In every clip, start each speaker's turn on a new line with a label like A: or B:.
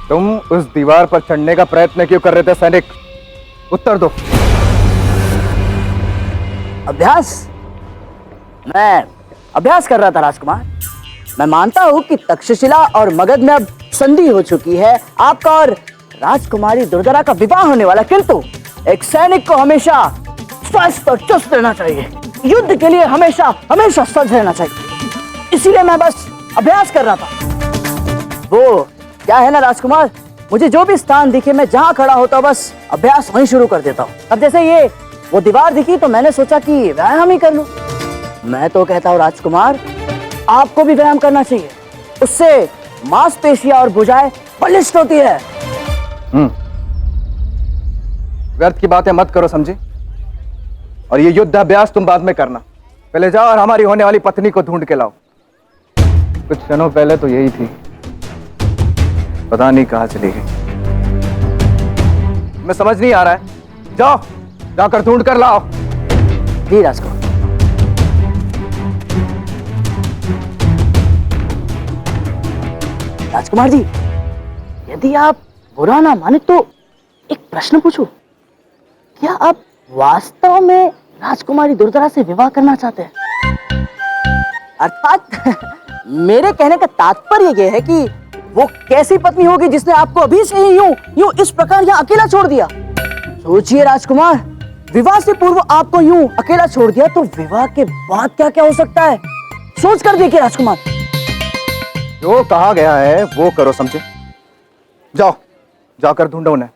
A: तुम उस दीवार पर चढ़ने का प्रयत्न क्यों कर रहे थे सैनिक? उत्तर दो।
B: अभ्यास? मैं अभ्यास कर रहा था राजकुमार। मैं मानता हूं कि तक्षशिला और मगध में अब संधि हो चुकी है, आपका और राजकुमारी दुर्धरा का विवाह होने वाला, किंतु एक सैनिक को हमेशा स्वस्थ और चुस्त रहना चाहिए, युद्ध के लिए हमेशा हमेशा सज्ज रहना चाहिए। इसीलिए मैं बस अभ्यास कर रहा था। वो क्या है ना राजकुमार, मुझे जो भी स्थान दिखे मैं जहां खड़ा होता हूं बस अभ्यास वहीं शुरू कर देता हूं। अब जैसे ये वो दीवार दिखी तो मैंने सोचा कि व्यायाम ही कर लूं। मैं तो कहता हूं राजकुमार, आपको भी व्यायाम करना चाहिए, उससे मांसपेशियां और भुजाएं बलिष्ठ होती है।
A: व्यर्थ की बातें मत करो समझे, और ये युद्धाभ्यास तुम बाद में करना। पहले जाओ और हमारी होने वाली पत्नी को ढूंढ के लाओ। कुछ क्षणों पहले तो यही थी, पता नहीं कहां चली गई। मैं समझ नहीं आ रहा है। जाओ, जाकर ढूंढ कर लाओ।
B: जी राजकुमार। राजकुमार जी, यदि आप बुरा ना माने तो एक प्रश्न पूछूं? क्या आप वास्तव में राजकुमारी दुर्धरा से विवाह करना चाहते हैं? अर्थात मेरे कहने का तात्पर्य यह है कि वो कैसी पत्नी होगी जिसने आपको अभी से ही यूं इस प्रकार यहाँ अकेला छोड़ दिया? सोचिए राजकुमार, विवाह से पूर्व आपको यूं अकेला छोड़ दिया तो विवाह के बाद क्या क्या हो सकता है, सोच कर देखिए राजकुमार।
A: जो कहा गया है वो करो समझे। जाओ, जाकर ढूंढो उन्हें।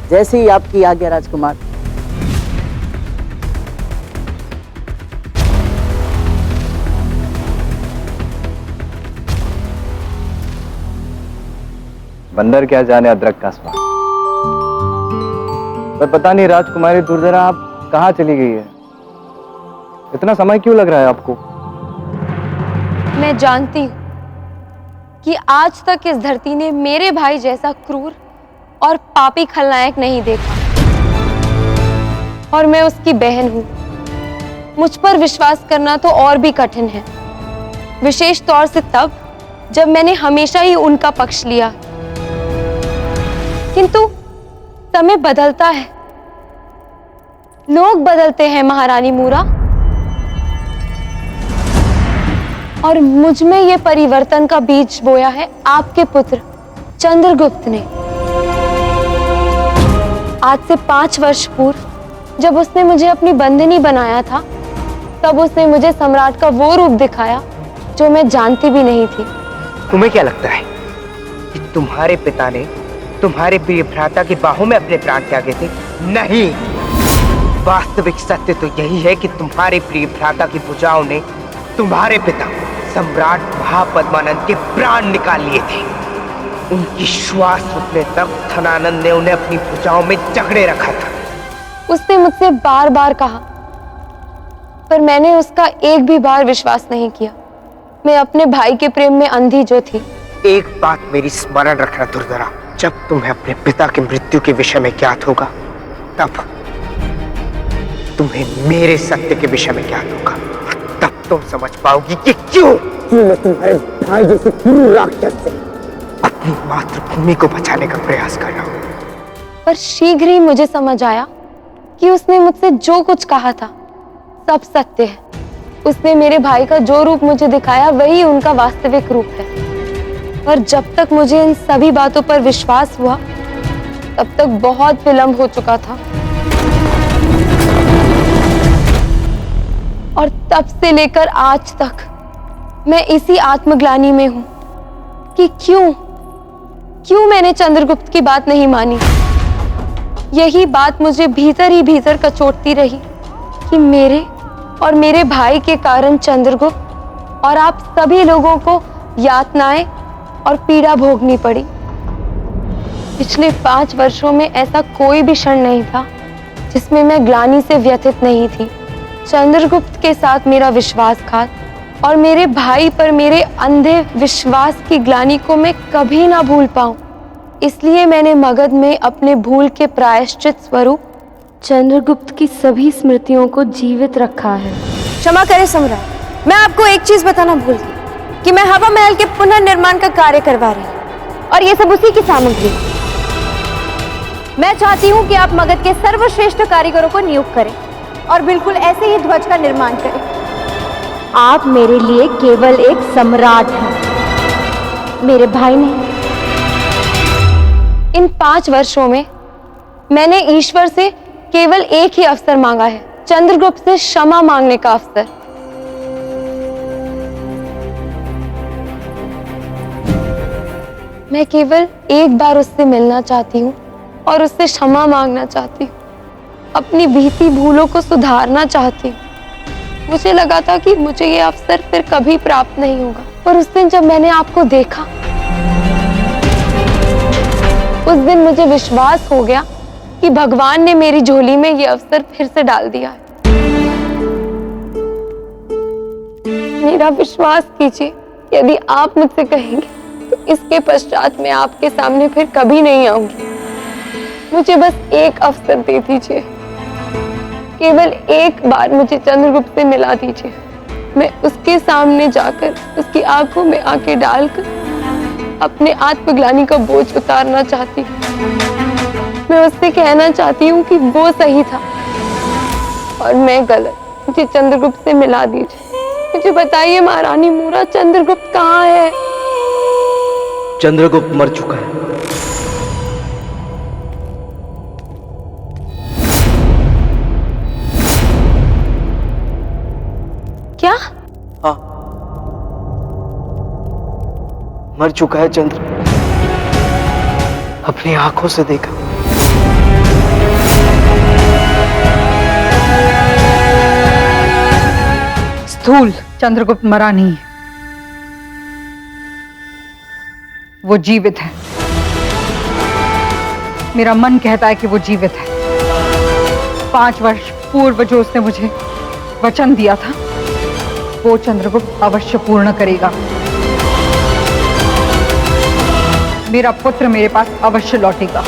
B: जैसे ही आपकी आज्ञा राजकुमार।
A: बंदर क्या जाने अदरक का स्वाद। पर पता नहीं राजकुमारी दुर्धरा आप कहाँ चली गई है? इतना समय क्यों लग रहा है आपको?
C: मैं जानती हूं कि आज तक इस धरती ने मेरे भाई जैसा क्रूर और पापी खलनायक नहीं देखा, और मैं उसकी बहन हूं। मुझ पर विश्वास करना तो और भी कठिन है, विशेष तौर से तब जब मैंने हमेशा ही उनका पक्ष लिया। किंतु समय बदलता है, लोग बदलते हैं महारानी मूरा, और मुझ में ये परिवर्तन का बीज बोया है आपके पुत्र चंद्रगुप्त ने। आज से 5 वर्ष पूर्व जब उसने मुझे अपनी बंदिनी बनाया था, तब उसने मुझे सम्राट का वो रूप दिखाया जो मैं जानती भी नहीं थी।
D: तुम्हें क्या लगता है कि तुम्हारे पिता ने तुम्हारे प्रिय भ्राता की बाहों में अपने प्राण त्यागे थे? नहीं, वास्तविक सत्य तो यही है कि तुम्हारे प्रिय भ्राता की भुजाओं ने तुम्हारे पिता सम्राट महापद्मानंद के प्राण निकाल लिए थे। उनकी श्वास रुकने तक धनानंद ने उन्हें अपनी भुजाओं में जकड़े रखा था।
C: उसने मुझसे बार बार कहा, पर मैंने उसका एक भी बार विश्वास नहीं किया। मैं अपने भाई के प्रेम में अंधी जो थी।
D: एक बात मेरी स्मरण रखना दुर्धरा, जब तुम्हें अपने पिता की मृत्यु के विषय में ज्ञात होगा, तब तुम्हें मेरे सत्य के विषय में ज्ञात होगा। तब तुम समझ पाओगी कि क्यों मैं तुम्हारे भाई जैसे क्रूर राक्षस से अपनी मातृभूमि को बचाने का प्रयास कर रहा हूं।
C: पर शीघ्र ही मुझे समझ आया कि उसने मुझसे जो कुछ कहा था सब सत्य है। उसने मेरे भाई का जो रूप मुझे दिखाया वही उनका वास्तविक रूप है। पर जब तक मुझे इन सभी बातों पर विश्वास हुआ, तब तक बहुत विलंब हो चुका था। और तब से लेकर आज तक मैं इसी आत्मग्लानि में हूं कि क्यों मैंने चंद्रगुप्त की बात नहीं मानी। यही बात मुझे भीतर ही भीतर कचोटती रही कि मेरे और मेरे भाई के कारण चंद्रगुप्त और आप सभी लोगों को यातनाएं और पीड़ा भोगनी पड़ी। पिछले 5 वर्षों में ऐसा कोई भी क्षण नहीं था जिसमें मैं ग्लानि से व्यथित नहीं थी। चंद्रगुप्त के साथ मेरा विश्वासघात और मेरे भाई पर मेरे अंधे विश्वास की ग्लानि को मैं कभी ना भूल पाऊं। इसलिए मैंने मगध में अपने भूल के प्रायश्चित स्वरूप चंद्रगुप्त की सभी स्मृतियों को जीवित रखा है।
E: क्षमा करें सम्राट, मैं आपको एक चीज बताना भूल गई।
C: कि मैं हवा महल के पुनर्निर्माण का कार्य करवा रही हूँ और ये सब उसी की सामग्री है। मैं चाहती हूँ कि आप मगध के सर्वश्रेष्ठ कारीगरों को नियुक्त करें और बिल्कुल ऐसे ही ध्वज का निर्माण करें। आप मेरे लिए केवल एक सम्राट हैं, मेरे भाई नहीं। इन 5 वर्षों में मैंने ईश्वर से केवल एक ही अवसर मांगा है, चंद्रगुप्त से क्षमा मांगने का अवसर। मैं केवल एक बार उससे मिलना चाहती हूँ और उससे क्षमा मांगना चाहती हूँ, अपनी बीती भूलों को सुधारना चाहती हूँ। मुझे लगा था कि मुझे ये अवसर फिर कभी प्राप्त नहीं होगा, पर उस दिन जब मैंने आपको देखा, उस दिन मुझे विश्वास हो गया कि भगवान ने मेरी झोली में ये अवसर फिर से डाल दिया है। मेरा विश्वास कीजिए, यदि आप मुझसे कहेंगे तो इसके पश्चात मैं आपके सामने फिर कभी नहीं आऊंगी। मुझे बस एक अवसर दे दीजिए, केवल एक बार मुझे चंद्रगुप्त से मिला दीजिए। मैं उसके सामने जाकर उसकी आंखों में आंखें डालकर अपने आत्मग्लानि का बोझ उतारना चाहती हूँ। मैं उससे कहना चाहती हूँ कि वो सही था और मैं गलत। मुझे चंद्रगुप्त से मिला दीजिए। मुझे बताइए महारानी मूरा, चंद्रगुप्त कहाँ है?
D: चंद्रगुप्त मर चुका है।
C: क्या?
D: हाँ, मर चुका है चंद्र। अपनी आंखों से देखा।
E: स्थूल चंद्रगुप्त मरा नहीं है, वो जीवित है। मेरा मन कहता है कि वो जीवित है। 5 वर्ष पूर्व जो उसने मुझे वचन दिया था, वो चंद्रगुप्त अवश्य पूर्ण करेगा। मेरा पुत्र मेरे पास अवश्य लौटेगा।